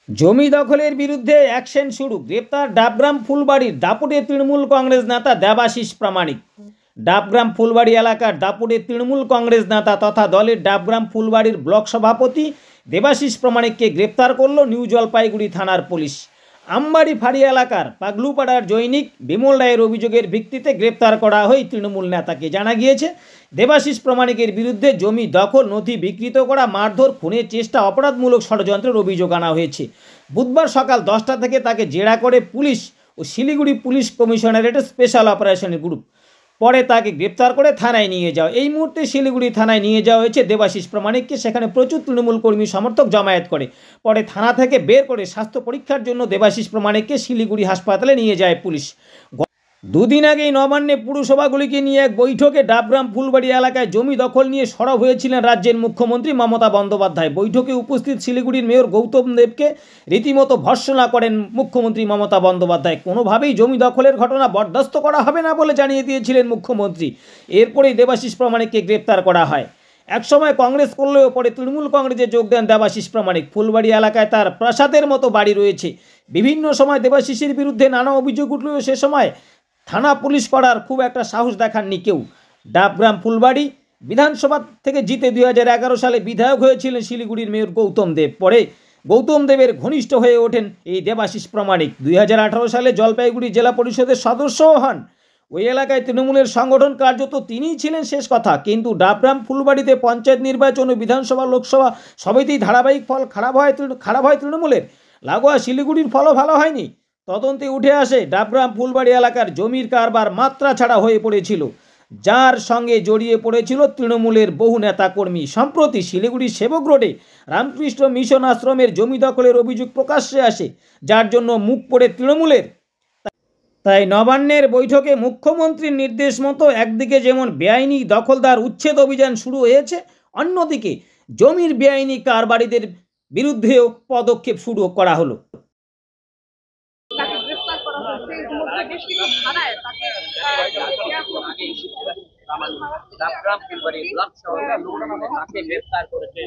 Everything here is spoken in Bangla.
জমি দখলের বিরুদ্ধে অ্যাকশন শুরু, গ্রেপ্তার ডাবগ্রাম ফুলবাড়ির দাপুটে তৃণমূল কংগ্রেস নেতা দেবাশিস প্রামাণিক। ডাবগ্রাম ফুলবাড়ি এলাকার দাপুটে তৃণমূল কংগ্রেস নেতা তথা দলের ডাবগ্রাম ফুলবাড়ির ব্লক সভাপতি দেবাশিস প্রামাণিককে গ্রেপ্তার করল নিউ জলপাইগুড়ি থানার পুলিশ। আমবাড়ি ফাঁড়ি এলাকার পাগলুপাড়ার জৈনিক বিমল রায়ের অভিযোগের ভিত্তিতে গ্রেপ্তার করা হয় তৃণমূল নেতাকে। জানা গিয়েছে, দেবাশিস প্রামাণিকের বিরুদ্ধে জমি দখল, নথি বিকৃত করা, মারধর, খুনের চেষ্টা, অপরাধমূলক ষড়যন্ত্রের অভিযোগ আনা হয়েছে। বুধবার সকাল 10টা থেকে তাকে জেরা করে পুলিশ ও শিলিগুড়ি পুলিশ কমিশনারেটের স্পেশাল অপারেশনের গ্রুপ। পরে তাকে গ্রেপ্তার করে থানায় নিয়ে যাওয়া। এই মুহূর্তে শিলিগুড়ি থানায় নিয়ে যাওয়া হয়েছে দেবাশিস প্রামাণিককে। সেখানে প্রচুর তৃণমূল কর্মী সমর্থক জমায়েত করে। পরে থানা থেকে বের করে স্বাস্থ্য পরীক্ষার জন্য দেবাশিস প্রামাণিককে শিলিগুড়ি হাসপাতালে নিয়ে যায় পুলিশ। দুদিন আগেই নবান্নে পুরসভাগুলিকে নিয়ে এক বৈঠকে ডাবগ্রাম ফুলবাড়ি এলাকায় জমি দখল নিয়ে সরব হয়েছিলেন রাজ্যের মুখ্যমন্ত্রী মমতা বন্দ্যোপাধ্যায়। বৈঠকে উপস্থিত শিলিগুড়ির মেয়র গৌতম দেবকে রীতিমতো ভর্ৎসনা করেন মুখ্যমন্ত্রী মমতা বন্দ্যোপাধ্যায়। কোনোভাবেই জমি দখলের ঘটনা বরদাস্ত করা হবে না বলে জানিয়ে দিয়েছিলেন মুখ্যমন্ত্রী। এরপরেই দেবাশিস প্রামাণিককে গ্রেপ্তার করা হয়। একসময় কংগ্রেস করলেও পরে তৃণমূল কংগ্রেসে যোগ দেন দেবাশিস প্রামাণিক। ফুলবাড়ি এলাকায় তার প্রাসাদের মতো বাড়ি রয়েছে। বিভিন্ন সময় দেবাশিসের বিরুদ্ধে নানা অভিযোগ উঠলেও সে সময় থানা পুলিশ করার খুব একটা সাহস দেখাননি কেউ। ডাবগ্রাম ফুলবাড়ি বিধানসভা থেকে জিতে 2011 সালে বিধায়ক হয়েছিলেন শিলিগুড়ির মেয়র গৌতম দেব। পরে গৌতম দেবের ঘনিষ্ঠ হয়ে ওঠেন এই দেবাশিস প্রামাণিক। 2018 সালে জলপাইগুড়ি জেলা পরিষদের সদস্যও হন। ওই এলাকায় তৃণমূলের সংগঠন কার্যত তিনিই ছিলেন শেষ কথা। কিন্তু ডাবগ্রাম ফুলবাড়িতে পঞ্চায়েত নির্বাচন ও বিধানসভা লোকসভা সবেতেই ধারাবাহিক ফল খারাপ হয় তৃণমূলের। লাগোয়া শিলিগুড়ির ফলও ভালো হয়নি। তদন্তে উঠে আসে ডাবগ্রাম ফুলবাড়ি এলাকার জমির কারবার মাত্রা ছাড়া হয়ে পড়েছিল, যার সঙ্গে জড়িয়ে পড়েছিল তৃণমূলের বহু নেতাকর্মী। সম্প্রতি শিলিগুড়ির সেবক রোডে রামকৃষ্ণ মিশন আশ্রমের জমি দখলের অভিযোগ প্রকাশ্যে আসে, যার জন্য মুখ পড়ে তৃণমূলের। তাই নবান্নের বৈঠকে মুখ্যমন্ত্রীর নির্দেশ মতো একদিকে যেমন বেআইনি দখলদার উচ্ছেদ অভিযান শুরু হয়েছে, অন্যদিকে জমির বেআইনি কারবারিদের বিরুদ্ধেও পদক্ষেপ শুরু করা হলো। তাকে গ্রেফতার করা হয়েছে। ইতিমধ্যে বেশ কিছু ধারায় তাকে ডাবগ্রাম ফুলবাড়ি ব্লক সভাপতি তাকে গ্রেফতার করেছে।